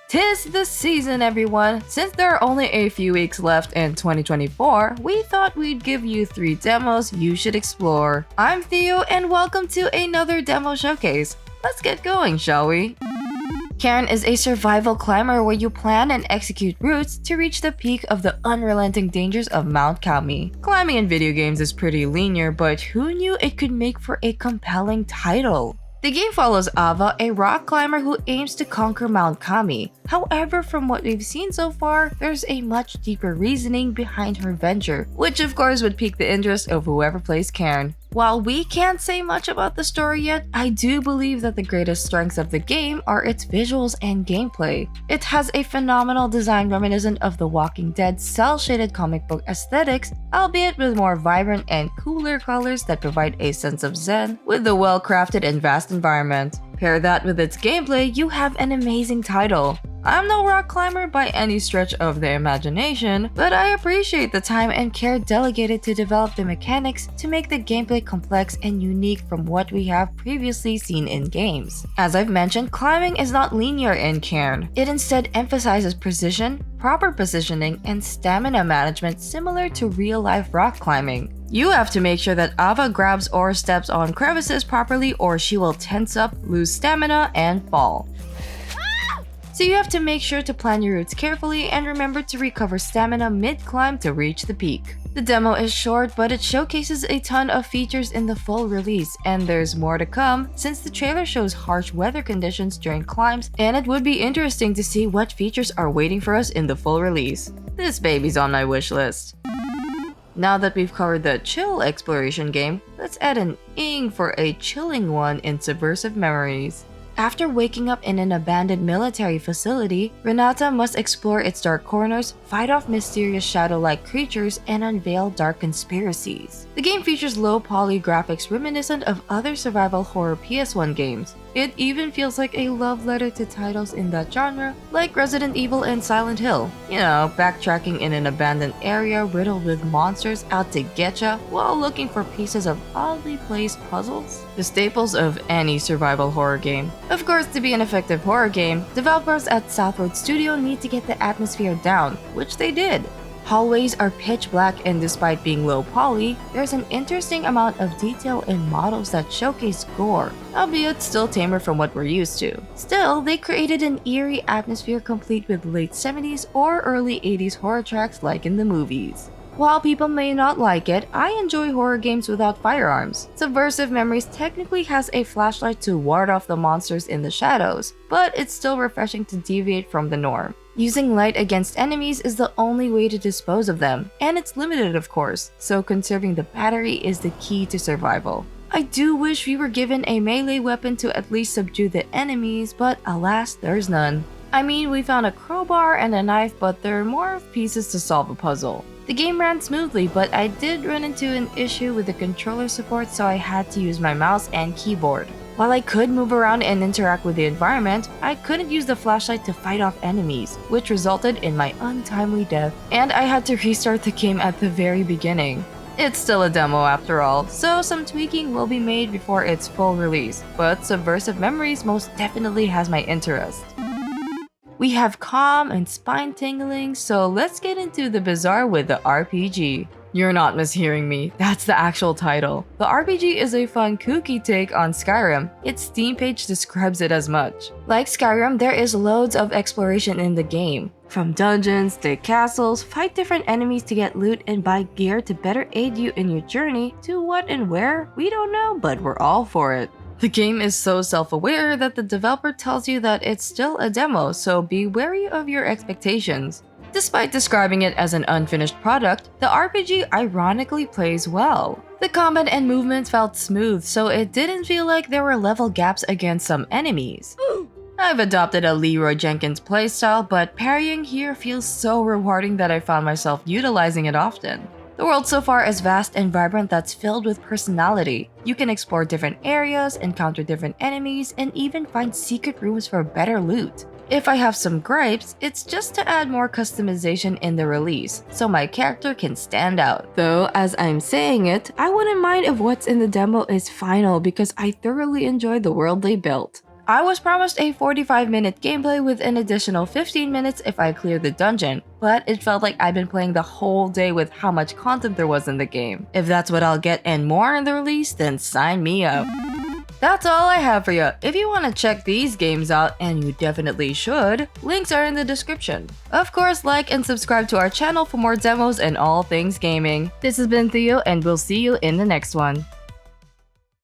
'Tis the season, everyone! Since there are only a few weeks left in 2024, we thought we'd give you 3 demos you should explore. I'm Theo, and welcome to another demo showcase. Let's get going, shall we? Cairn is a survival climber where you plan and execute routes to reach the peak of the unrelenting dangers of Mount Kami. Climbing in video games is pretty linear, but who knew it could make for a compelling title? The game follows Ava, a rock climber who aims to conquer Mount Kami. However, from what we've seen so far, there's a much deeper reasoning behind her venture, which of course would pique the interest of whoever plays Cairn. While we can't say much about the story yet, I do believe that the greatest strengths of the game are its visuals and gameplay. It has a phenomenal design reminiscent of the Walking Dead cel-shaded comic book aesthetics, albeit with more vibrant and cooler colors that provide a sense of zen with the well-crafted and vast environment. Pair that with its gameplay, you have an amazing title. I'm no rock climber by any stretch of the imagination, but I appreciate the time and care delegated to develop the mechanics to make the gameplay complex and unique from what we have previously seen in games. As I've mentioned, climbing is not linear in Cairn. It instead emphasizes precision, proper positioning, and stamina management similar to real-life rock climbing. You have to make sure that Ava grabs or steps on crevices properly or she will tense up, lose stamina, and fall. So you have to make sure to plan your routes carefully and remember to recover stamina mid-climb to reach the peak. The demo is short, but it showcases a ton of features in the full release, and there's more to come since the trailer shows harsh weather conditions during climbs, and it would be interesting to see what features are waiting for us in the full release. This baby's on my wish list. Now that we've covered the chill exploration game, let's add an ing for a chilling one in Subversive Memories. After waking up in an abandoned military facility, Renata must explore its dark corners, fight off mysterious shadow-like creatures, and unveil dark conspiracies. The game features low-poly graphics reminiscent of other survival horror PS1 games. It even feels like a love letter to titles in that genre, like Resident Evil and Silent Hill. You know, backtracking in an abandoned area riddled with monsters out to getcha while looking for pieces of oddly placed puzzles. The staples of any survival horror game. Of course, to be an effective horror game, developers at Southward Studio need to get the atmosphere down, which they did. Hallways are pitch black, and despite being low poly, there's an interesting amount of detail in models that showcase gore, albeit still tamer from what we're used to. Still, they created an eerie atmosphere complete with late 70s or early 80s horror tracks like in the movies. While people may not like it, I enjoy horror games without firearms. Subversive Memories technically has a flashlight to ward off the monsters in the shadows, but it's still refreshing to deviate from the norm. Using light against enemies is the only way to dispose of them, and it's limited of course, so conserving the battery is the key to survival. I do wish we were given a melee weapon to at least subdue the enemies, but alas, there's none. I mean, we found a crowbar and a knife, but there are more pieces to solve a puzzle. The game ran smoothly, but I did run into an issue with the controller support, so I had to use my mouse and keyboard. While I could move around and interact with the environment, I couldn't use the flashlight to fight off enemies, which resulted in my untimely death, and I had to restart the game at the very beginning. It's still a demo after all, so some tweaking will be made before its full release, but Subversive Memories most definitely has my interest. We have calm and spine-tingling, so let's get into the bizarre with the RPG. You're not mishearing me, that's the actual title. The RPG is a fun, kooky take on Skyrim. Its Steam page describes it as much. Like Skyrim, there is loads of exploration in the game. From dungeons to castles, fight different enemies to get loot and buy gear to better aid you in your journey to what and where, we don't know, but we're all for it. The game is so self-aware that the developer tells you that it's still a demo, so be wary of your expectations. Despite describing it as an unfinished product, the RPG ironically plays well. The combat and movement felt smooth, so it didn't feel like there were level gaps against some enemies. I've adopted a Leroy Jenkins playstyle, but parrying here feels so rewarding that I found myself utilizing it often. The world so far is vast and vibrant that's filled with personality. You can explore different areas, encounter different enemies, and even find secret rooms for better loot. If I have some gripes, it's just to add more customization in the release, so my character can stand out. Though, as I'm saying it, I wouldn't mind if what's in the demo is final because I thoroughly enjoyed the world they built. I was promised a 45-minute gameplay with an additional 15 minutes if I cleared the dungeon, but it felt like I'd been playing the whole day with how much content there was in the game. If that's what I'll get and more in the release, then sign me up. That's all I have for you. If you want to check these games out, and you definitely should, links are in the description. Of course, like and subscribe to our channel for more demos and all things gaming. This has been Theo, and we'll see you in the next one.